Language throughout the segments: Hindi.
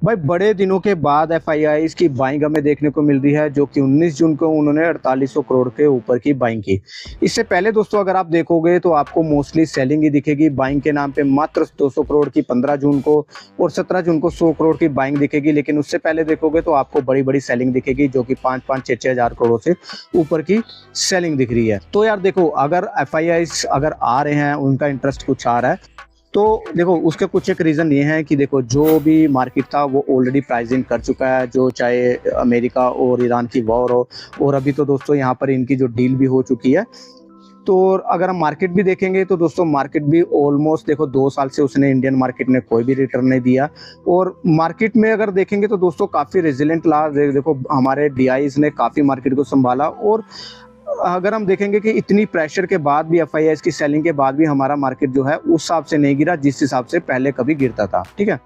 भाई बड़े दिनों के बाद एफआईआईज़ की बाइंग हमें देखने को मिल रही है, जो कि 19 जून को उन्होंने 4800 करोड़ के ऊपर की बाइंग की। इससे पहले दोस्तों अगर आप देखोगे तो आपको मोस्टली सेलिंग ही दिखेगी बाइंग के नाम पे, मात्र 200 करोड़ की 15 जून को और 17 जून को 100 करोड़ की बाइंग दिखेगी। लेकिन उससे पहले देखोगे तो आपको बड़ी-बड़ी सेलिंग दिखेगी, जो कि 5-5 6-6 हज़ार करोड़ से ऊपर की सेलिंग दिख रही है। तो यार देखो, अगर एफआईआईज़ अगर आ रहे हैं, उनका इंटरेस्ट कुछ आ रहा है, तो देखो उसके कुछ एक रीज़न ये हैं कि देखो जो भी मार्केट था वो ऑलरेडी प्राइसिंग कर चुका है, जो चाहे अमेरिका और ईरान की वॉर हो, और अभी तो दोस्तों यहाँ पर इनकी जो डील भी हो चुकी है। तो अगर हम मार्केट भी देखेंगे तो दोस्तों मार्केट भी ऑलमोस्ट देखो 2 साल से उसने इंडियन मार्केट ने कोई भी रिटर्न नहीं दिया। और मार्केट में अगर देखेंगे तो दोस्तों काफ़ी रेजिलेंट रहा। देखो हमारे डीआईज ने काफ़ी मार्केट को संभाला, और अगर हम देखेंगे कि इतनी प्रेशर के बाद भी, एफआईआईज़ की सेलिंग के बाद भी हमारा मार्केट जो है उस हिसाब से नहीं गिरा जिस हिसाब से पहले कभी गिरता था। ठीक है।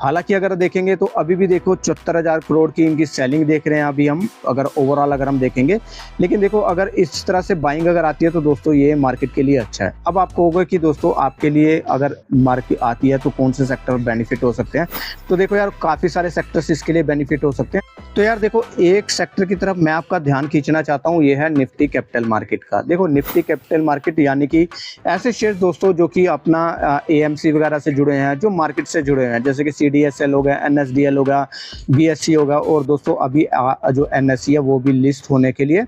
हालाँकि अगर देखेंगे तो अभी भी देखो 74,000 करोड़ की इनकी सेलिंग देख रहे हैं अभी हम, अगर ओवरऑल अगर हम देखेंगे। लेकिन देखो अगर इस तरह से बाइंग अगर आती है तो दोस्तों ये मार्केट के लिए अच्छा है। अब आप कहोगे कि दोस्तों आपके लिए अगर मार्केट आती है तो कौन से सेक्टर बेनिफिट हो सकते हैं? तो देखो यार, काफ़ी सारे सेक्टर्स इसके लिए बेनिफिट हो सकते हैं। तो यार देखो, एक सेक्टर की तरफ मैं आपका ध्यान खींचना चाहता हूँ, ये है निफ्टी कैपिटल मार्केट का। देखो निफ्टी कैपिटल मार्केट यानी कि ऐसे शेयर दोस्तों जो कि अपना एएमसी वगैरह से जुड़े हैं, जो मार्केट से जुड़े हैं, जैसे कि सीडीएसएल हो गया, एनएसडीएल होगा, बीएससी होगा, और दोस्तों अभी जो एनएससी है वो भी लिस्ट होने के लिए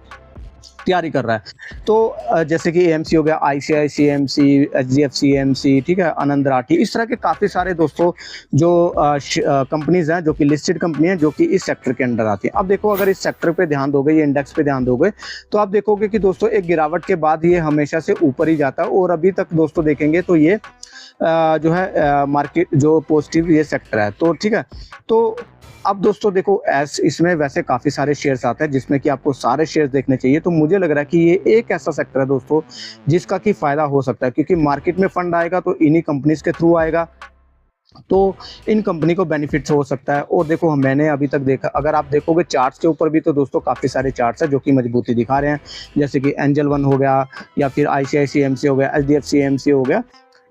तैयारी कर रहा है। तो जैसे कि एएमसी हो गया, आईसीआईसी एएमसी, एचडीएफसी एएमसी, ठीक है, आनंद राठी, इस तरह के काफ़ी सारे दोस्तों जो कंपनीज हैं, जो कि लिस्टेड कंपनी हैं, जो कि इस सेक्टर के अंडर आती हैं। अब देखो अगर इस सेक्टर पे ध्यान दोगे, ये इंडेक्स पे ध्यान दोगे, तो आप देखोगे कि दोस्तों एक गिरावट के बाद ये हमेशा से ऊपर ही जाता है, और अभी तक दोस्तों देखेंगे तो ये जो है मार्केट जो पॉजिटिव ये सेक्टर है। तो ठीक है। तो अब दोस्तों देखो, इसमें वैसे काफ़ी सारे शेयर्स आते हैं जिसमें कि आपको सारे शेयर्स देखने चाहिए। तो मुझे लग रहा है कि ये एक ऐसा सेक्टर है दोस्तों जिसका कि फ़ायदा हो सकता है, क्योंकि मार्केट में फंड आएगा तो इन्हीं कंपनीज के थ्रू आएगा, तो इन कंपनी को बेनिफिट्स हो सकता है। और देखो मैंने अभी तक देखा, अगर आप देखोगे चार्ट्स के ऊपर भी तो दोस्तों काफ़ी सारे चार्ट्स हैं जो कि मजबूती दिखा रहे हैं, जैसे कि एंजल वन हो गया, या फिर आईसीआईसी एएमसी हो गया, एचडीएफसी एएमसी हो गया।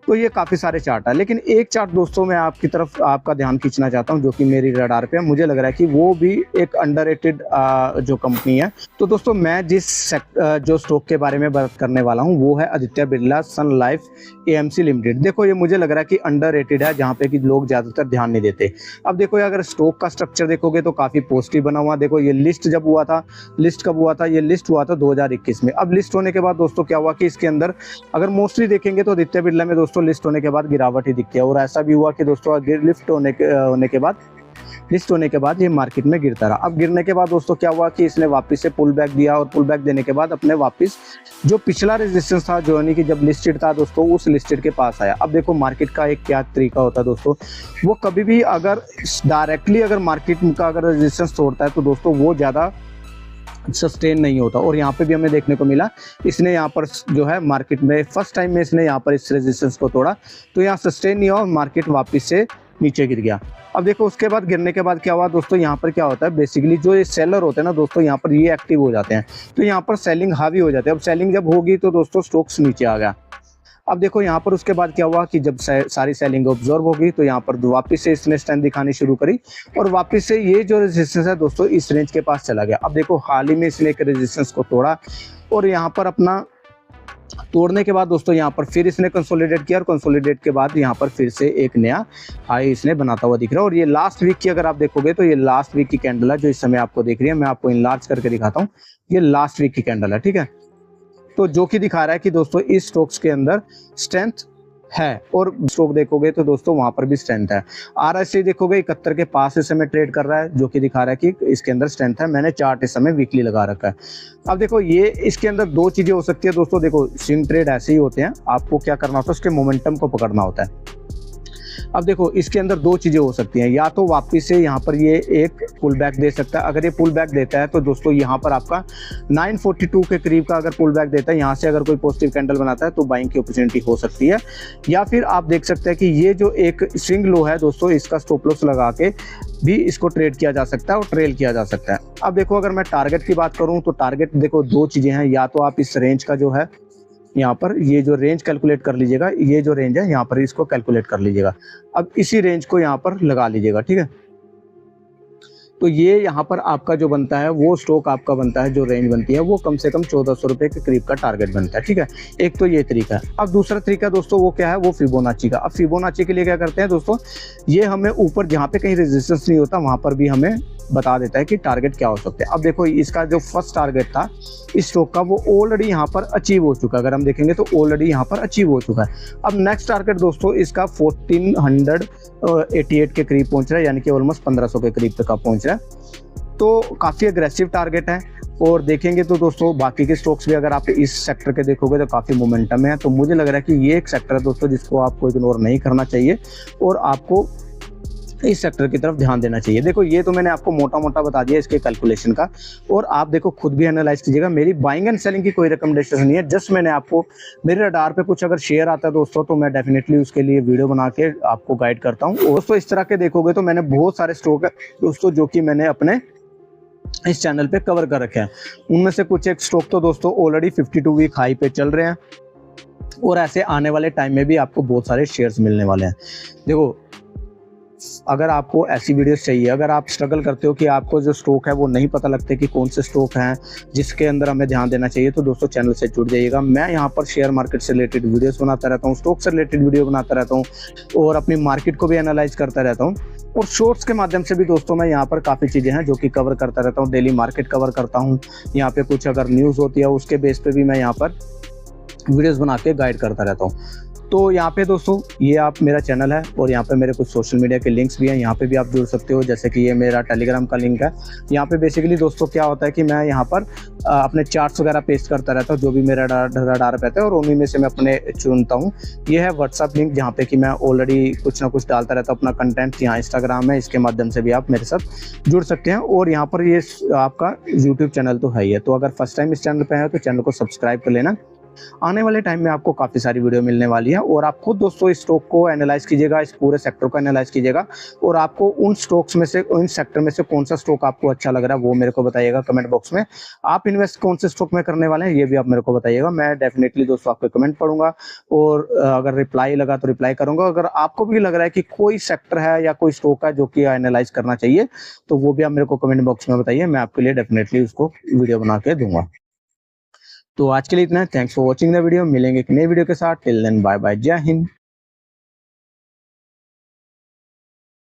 तो ये काफ़ी सारे चार्ट है। लेकिन एक चार्ट दोस्तों मैं आपकी तरफ आपका ध्यान खींचना चाहता हूँ, जो कि मेरी रडार पे है। मुझे लग रहा है कि वो भी एक अंडररेटेड जो कंपनी है। तो दोस्तों मैं जो स्टॉक के बारे में बात करने वाला हूँ वो है आदित्य बिरला सन लाइफ एएमसी लिमिटेड। देखो ये मुझे लग रहा है कि अंडररेटेड है, जहाँ पे कि लोग ज़्यादातर ध्यान नहीं देते। अब देखो अगर स्टॉक का स्ट्रक्चर देखोगे तो काफ़ी पॉजिटिव बना हुआ। देखो ये लिस्ट जब हुआ था, लिस्ट कब हुआ था? ये लिस्ट हुआ था 2021 में। अब लिस्ट होने के बाद दोस्तों क्या हुआ कि इसके अंदर अगर मोस्टली देखेंगे तो आदित्य बिरला में दोस्तों लिस्ट होने के बाद गिरावट ही दिखती है। और ऐसा भी हुआ कि दोस्तों लिस्ट होने के बाद ये मार्केट में गिरता रहा। अब गिरने के बाद दोस्तों क्या हुआ कि इसने वापस से पुल बैक दिया, और पुल बैक देने के बाद अपने वापस जो पिछला रेजिस्टेंस था, जो यानी कि जब लिस्टेड था दोस्तों, उस लिस्टेड के पास आया। अब देखो मार्केट का एक क्या तरीका होता है दोस्तों, वो कभी भी अगर डायरेक्टली अगर मार्केट का अगर रेजिस्टेंस तोड़ता है तो दोस्तों वो ज़्यादा सस्टेन नहीं होता। और यहाँ पे भी हमें देखने को मिला, इसने यहाँ पर जो है मार्केट में फर्स्ट टाइम में इसने यहाँ पर इस रेजिस्टेंस को तोड़ा, तो यहाँ सस्टेन नहीं हुआ, मार्केट वापस से नीचे गिर गया। अब देखो उसके बाद गिरने के बाद क्या हुआ दोस्तों, यहाँ पर क्या होता है, बेसिकली जो ये सेलर होते हैं ना दोस्तों, यहाँ पर ये एक्टिव हो जाते हैं, तो यहाँ पर सेलिंग हावी हो जाती है। अब सेलिंग जब होगी तो दोस्तों स्टॉक्स नीचे आ गया। अब देखो यहाँ पर उसके बाद क्या हुआ कि जब सारी सेलिंग ऑब्जर्व होगी तो यहाँ पर वापस से इसने स्ट्रेंथ दिखानी शुरू करी, और वापस से ये जो रेजिस्टेंस है दोस्तों इस रेंज के पास चला गया। अब देखो हाल ही में इसने एक रेजिस्टेंस को तोड़ा, और यहाँ पर अपना तोड़ने के बाद दोस्तों यहाँ पर फिर इसने कंसोलिडेट किया, और कंसोलिडेट के बाद यहाँ पर फिर से एक नया हाई इसने बनाता हुआ दिख रहा है। और ये लास्ट वीक की अगर आप देखोगे तो ये लास्ट वीक की कैंडल है जो इस समय आपको दिख रही है। मैं आपको इनलार्ज करके दिखाता हूँ, ये लास्ट वीक की कैंडल है। ठीक है। तो जो कि दिखा रहा है कि दोस्तों इस स्टॉक्स के अंदर स्ट्रेंथ है, और स्टॉक देखोगे तो दोस्तों वहां पर भी स्ट्रेंथ है। आरएसआई देखोगे 71 के पास इस समय ट्रेड कर रहा है, जो कि दिखा रहा है कि इसके अंदर स्ट्रेंथ है। मैंने चार्ट इस समय वीकली लगा रखा है। अब देखो ये इसके अंदर दो चीजें हो सकती है दोस्तों। देखो स्विंग ट्रेड ऐसे ही होते हैं, आपको क्या करना होता है, उसके मोमेंटम को पकड़ना होता है। अब देखो इसके अंदर दो चीज़ें हो सकती हैं, या तो वापस से यहाँ पर ये एक पुल बैक दे सकता है। अगर ये पुल बैक देता है तो दोस्तों यहाँ पर आपका 942 के करीब का अगर पुल बैक देता है, यहाँ से अगर कोई पॉजिटिव कैंडल बनाता है तो बाइंग की अपॉर्चुनिटी हो सकती है। या फिर आप देख सकते हैं कि ये जो एक स्विंग लो है दोस्तों, इसका स्टॉप लॉस लगा के भी इसको ट्रेड किया जा सकता है और ट्रेल किया जा सकता है। अब देखो अगर मैं टारगेट की बात करूँ तो टारगेट देखो दो चीज़ें हैं, या तो आप इस रेंज का जो है यहाँ पर ये जो रेंज कैलकुलेट कर लीजिएगा, ये जो रेंज है यहाँ पर इसको कैलकुलेट कर लीजिएगा। अब इसी रेंज को यहाँ पर लगा लीजिएगा, ठीक है। तो ये यहाँ पर आपका जो बनता है वो स्टॉक आपका बनता है, जो रेंज बनती है वो कम से कम 1400 रुपए के करीब का टारगेट बनता है, ठीक है। एक तो ये तरीका है। अब दूसरा तरीका दोस्तों वो क्या है, वो फिबोनाची का। अब फिबोनाची के लिए क्या करते हैं दोस्तों, ये हमें ऊपर जहाँ पे कहीं रेजिस्टेंस नहीं होता वहां पर भी हमें बता देता है कि टारगेट क्या हो सकते हैं। अब देखो इसका जो फर्स्ट टारगेट था इस स्टॉक का वो ऑलरेडी यहाँ पर अचीव हो चुका है। अगर हम देखेंगे तो ऑलरेडी यहाँ पर अचीव हो चुका है। अब नेक्स्ट टारगेट दोस्तों इसका 1488 के करीब पहुंच रहा है, यानी कि ऑलमोस्ट 1500 के करीब तक पहुंच रहा है। तो काफी अग्रेसिव टारगेट है। और देखेंगे तो दोस्तों बाकी के स्टॉक्स भी अगर आप इस सेक्टर के देखोगे तो काफी मोमेंटम है। तो मुझे लग रहा है कि ये एक सेक्टर है दोस्तों जिसको आपको इग्नोर नहीं करना चाहिए और आपको इस सेक्टर की तरफ ध्यान देना चाहिए। देखो ये तो मैंने आपको मोटा मोटा बता दिया इसके कैलकुलेशन का, और आप देखो खुद भी एनालाइज कीजिएगा। मेरी बाइंग एंड सेलिंग की कोई रिकमेंडेशन नहीं है, जस्ट मैंने आपको मेरे रडार पे कुछ अगर शेयर आता है दोस्तों तो मैं डेफिनेटली उसके लिए वीडियो बना के आपको गाइड करता हूँ। दोस्तों इस तरह के देखोगे तो मैंने बहुत सारे स्टॉक है दोस्तों जो कि मैंने अपने इस चैनल पे कवर कर रखे हैं। उनमें से कुछ एक स्टॉक तो दोस्तों ऑलरेडी 52 वीक हाई पे चल रहे हैं और ऐसे आने वाले टाइम में भी आपको बहुत सारे शेयर्स मिलने वाले हैं। देखो अगर आपको ऐसी वीडियोस चाहिए, अगर आप स्ट्रगल करते हो कि आपको जो स्टॉक है वो नहीं पता लगते कि कौन से स्टॉक हैं जिसके अंदर हमें ध्यान देना चाहिए, तो दोस्तों चैनल से जुड़ जाइएगा। मैं यहाँ पर शेयर मार्केट से रिलेटेड वीडियोस बनाता रहता हूँ, स्टॉक से रिलेटेड वीडियो बनाता रहता हूँ और अपनी मार्केट को भी एनालाइज करता रहता हूँ। और शॉर्ट्स के माध्यम से भी दोस्तों मैं यहाँ पर काफ़ी चीज़ें हैं जो कि कवर करता रहता हूँ। डेली मार्केट कवर करता हूँ, यहाँ पे कुछ अगर न्यूज़ होती है उसके बेस पे भी मैं यहाँ पर वीडियोस बना के गाइड करता रहता हूँ। तो यहाँ पे दोस्तों ये आप मेरा चैनल है और यहाँ पे मेरे कुछ सोशल मीडिया के लिंक्स भी हैं, यहाँ पे भी आप जुड़ सकते हो। जैसे कि ये मेरा टेलीग्राम का लिंक है। यहाँ पे बेसिकली दोस्तों क्या होता है कि मैं यहाँ पर अपने चार्ट्स वगैरह पेस्ट करता रहता हूँ, जो भी मेरा रडार रहता है और उन्हीं में से मैं अपने चुनता हूँ। ये है व्हाट्सअप लिंक जहाँ पे कि मैं ऑलरेडी कुछ ना कुछ डालता रहता हूँ अपना कंटेंट। यहाँ इंस्टाग्राम है, इसके माध्यम से भी आप मेरे साथ जुड़ सकते हैं। और यहाँ पर ये आपका यूट्यूब चैनल तो है ही है, तो अगर फर्स्ट टाइम इस चैनल पर है तो चैनल को सब्सक्राइब कर लेना। आने वाले टाइम में आपको काफी सारी वीडियो मिलने वाली है और आप खुद दोस्तों इस स्टॉक को एनालाइज कीजिएगा, इस पूरे सेक्टर को एनालाइज कीजिएगा और आपको उन स्टॉक्स में से, उन सेक्टर में से कौन सा स्टॉक आपको अच्छा लग रहा है वो मेरे को बताइएगा कमेंट बॉक्स में। आप इन्वेस्ट कौन से स्टॉक में करने वाले हैं ये भी आप मेरे को बताइएगा। मैं डेफिनेटली दोस्तों आपके कमेंट पढ़ूंगा और अगर रिप्लाई लगा तो रिप्लाई करूंगा। अगर आपको भी लग रहा है कि कोई सेक्टर है या कोई स्टॉक है जो कि एनालाइज करना चाहिए तो वो भी आप मेरे को कमेंट बॉक्स में बताइए, मैं आपके लिए डेफिनेटली उसको वीडियो बना के दूंगा। तो आज के लिए इतना है। Thanks for watching the video. मिलेंगे एक नई वीडियो के साथ। टिल देन बाय बाय, जय हिंद।